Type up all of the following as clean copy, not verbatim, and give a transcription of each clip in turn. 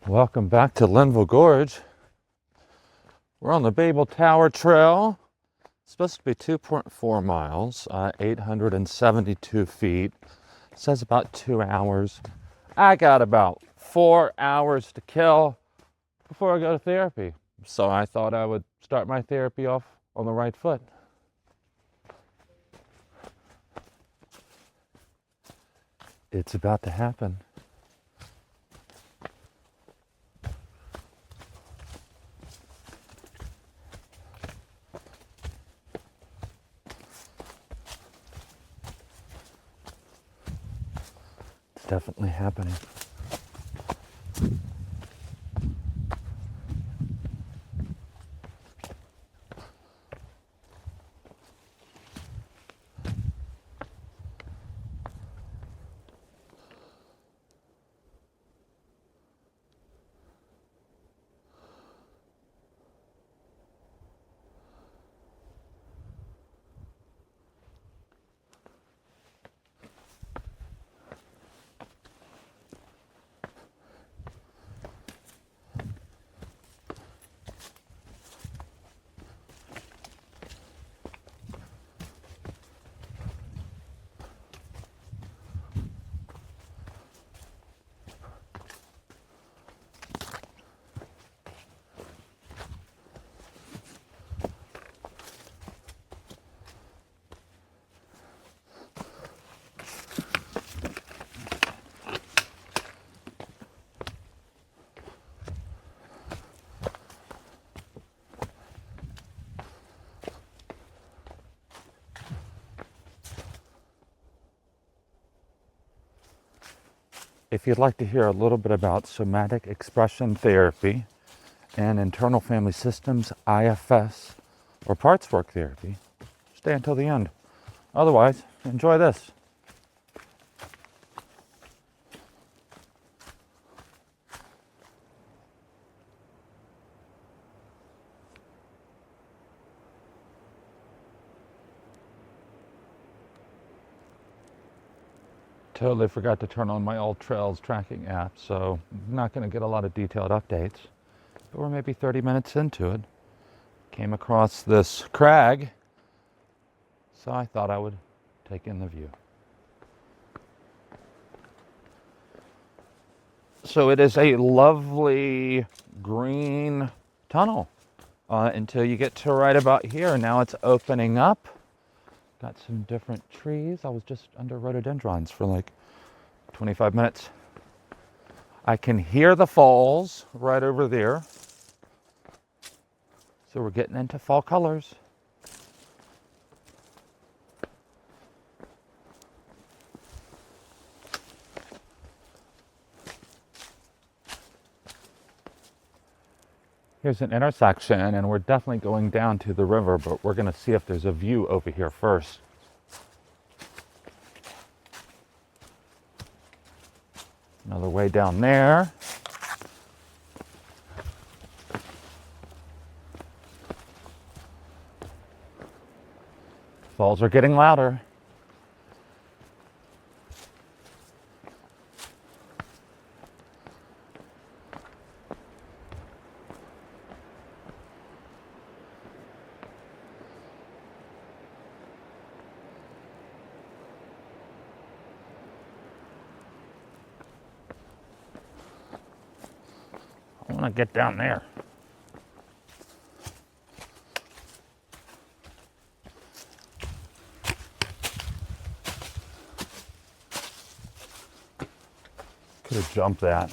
Welcome back to Linville Gorge. We're on the Babel Tower Trail. It's supposed to be 2.4 miles, 872 feet. It says about 2 hours. I got about 4 hours to kill before I go to therapy. So I thought I would start my therapy off on the right foot. It's about to happen. It's definitely happening. If you'd like to hear a little bit about somatic expression therapy and internal family systems, IFS, or parts work therapy, stay until the end. Otherwise, enjoy this. Totally forgot to turn on my All Trails tracking app, so I'm not going to get a lot of detailed updates. But we're maybe 30 minutes into it. Came across this crag, so I thought I would take in the view. So it is a lovely green tunnel until you get to right about here. Now it's opening up. Got some different trees. I was just under rhododendrons for like 25 minutes. I can hear the falls right over there. So we're getting into fall colors. Here's an intersection, and we're definitely going down to the river, but we're going to see if there's a view over here first. Another way down there. Falls are getting louder. I want to get down there. Could have jumped that.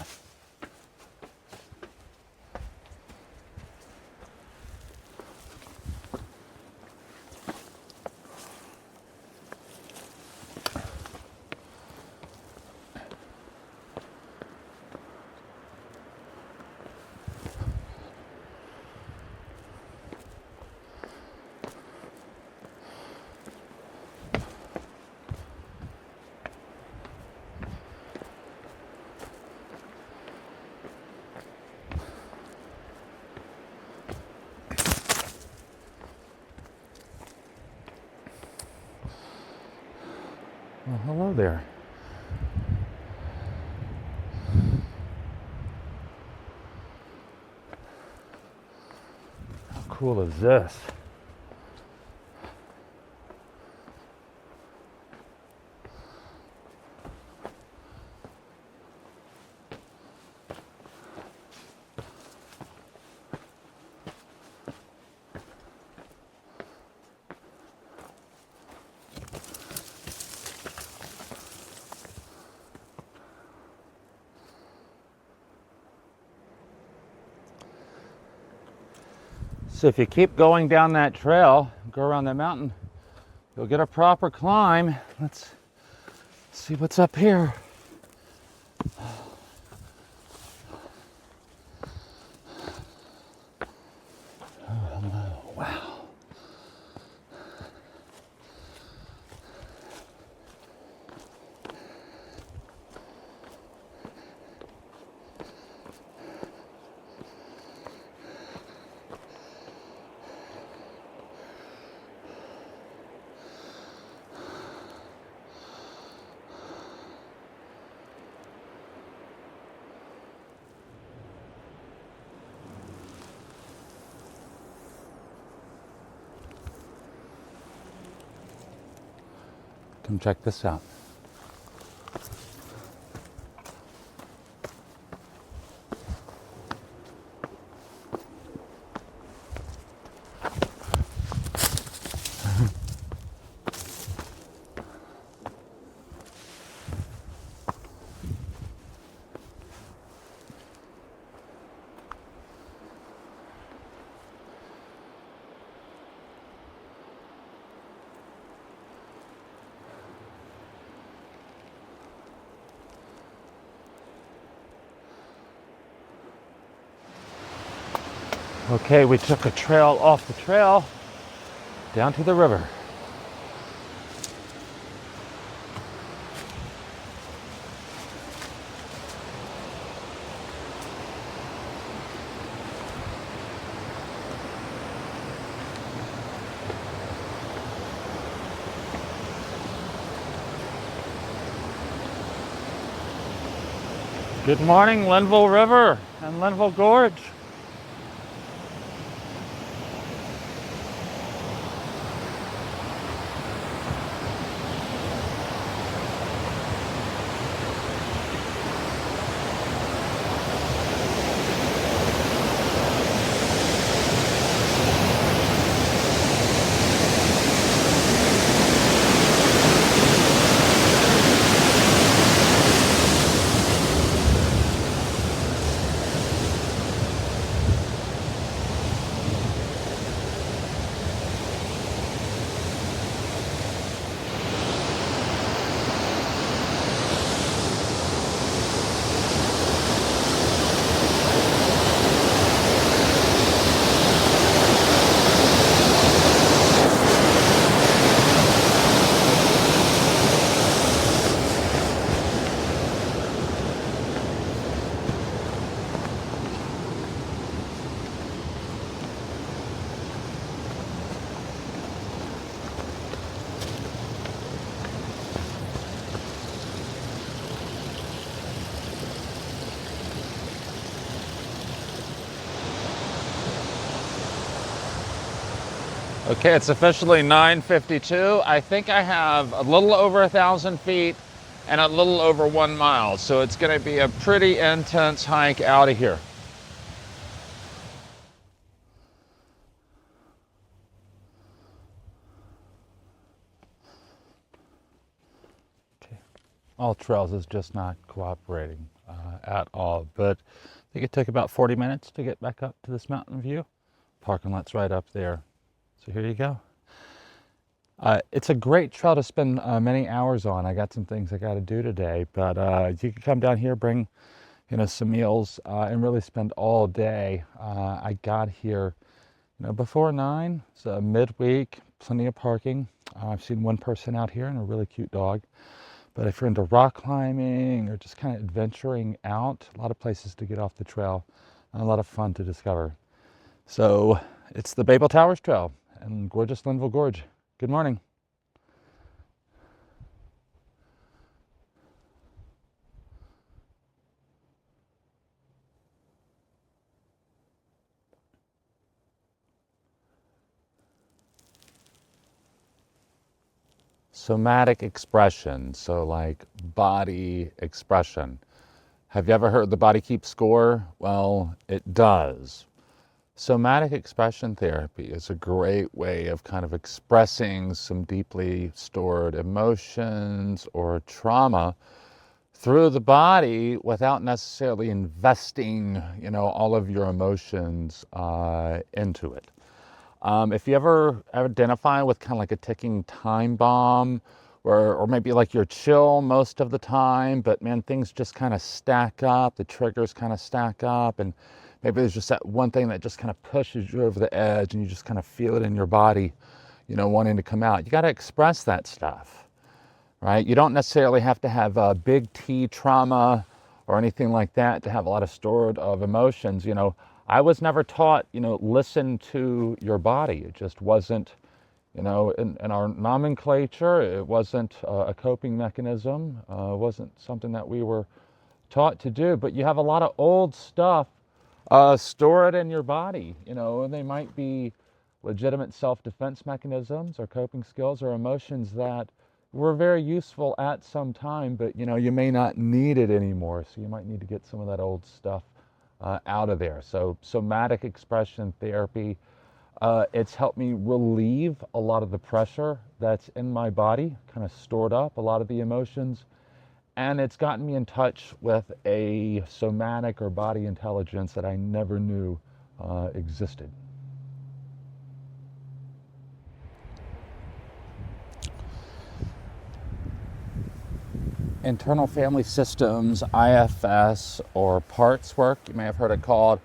Well, hello there. cool is this? So if you keep going down that trail, go around that mountain, you'll get a proper climb. Let's see what's up here. Oh, hello. Wow. Come check this out. Okay, we took a trail off the trail down to the river. Good morning, Linville River and Linville Gorge. Okay, it's officially 9:52. I think I have a little over 1,000 feet and a little over 1 mile. So it's going to be a pretty intense hike out of here. Okay. All Trails is just not cooperating at all. But I think it took about 40 minutes to get back up to this mountain view. Parking lot's right up there. So here you go. It's a great trail to spend many hours on. I got some things I got to do today, but you can come down here, bring some meals, and really spend all day. I got here before 9, so midweek, plenty of parking. I've seen one person out here and a really cute dog. But if you're into rock climbing or just kind of adventuring out, a lot of places to get off the trail and a lot of fun to discover. So it's the Babel Tower Trail and gorgeous Linville Gorge. Good morning. somatic expression, so like body expression. Have you ever heard the body keeps score? Well, it does. Somatic expression therapy is a great way of kind of expressing some deeply stored emotions or trauma through the body without necessarily investing, all of your emotions into it. If you ever identify with kind of like a ticking time bomb, or maybe like you're chill most of the time, but man, things just kind of stack up, the triggers kind of stack up, and maybe there's just that one thing that just kind of pushes you over the edge and you just kind of feel it in your body, wanting to come out. You got to express that stuff, right? You don't necessarily have to have a big T trauma or anything like that to have a lot of stored of emotions. I was never taught, listen to your body. It just wasn't, in our nomenclature, it wasn't a coping mechanism. It wasn't something that we were taught to do. But you have a lot of old stuff stored in your body, and they might be legitimate self-defense mechanisms or coping skills or emotions that were very useful at some time, but you may not need it anymore. So you might need to get some of that old stuff out of there. So somatic expression therapy, it's helped me relieve a lot of the pressure that's in my body, kind of stored up, a lot of the emotions, and it's gotten me in touch with a somatic or body intelligence that I never knew existed. Internal family systems, IFS, or parts work, you may have heard it called,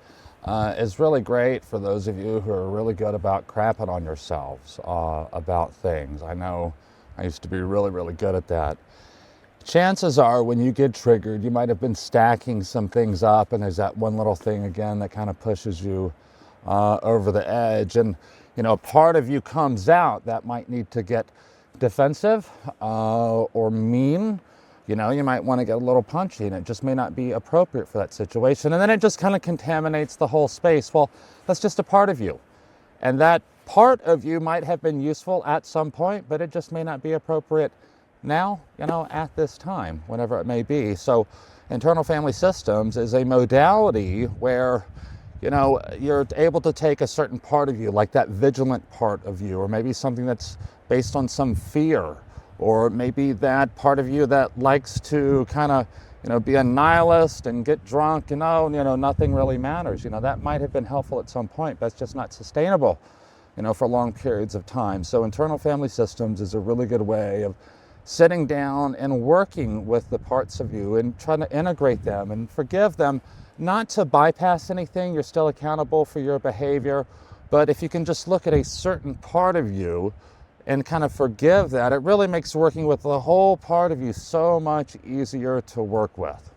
is really great for those of you who are really good about crapping on yourselves about things. I know I used to be really, really good at that. Chances are when you get triggered, you might have been stacking some things up, and there's that one little thing again that kind of pushes you over the edge. And, part of you comes out that might need to get defensive or mean. You might want to get a little punchy, and it just may not be appropriate for that situation. And then it just kind of contaminates the whole space. Well, that's just a part of you. And that part of you might have been useful at some point, but it just may not be appropriate now, at this time, whenever it may be. So internal family systems is a modality where, you're able to take a certain part of you, like that vigilant part of you, or maybe something that's based on some fear, or maybe that part of you that likes to kind of, be a nihilist and get drunk and nothing really matters. That might have been helpful at some point, but it's just not sustainable, for long periods of time. So internal family systems is a really good way of sitting down and working with the parts of you and trying to integrate them and forgive them, not to bypass anything. You're still accountable for your behavior, but if you can just look at a certain part of you and kind of forgive that, it really makes working with the whole part of you so much easier to work with.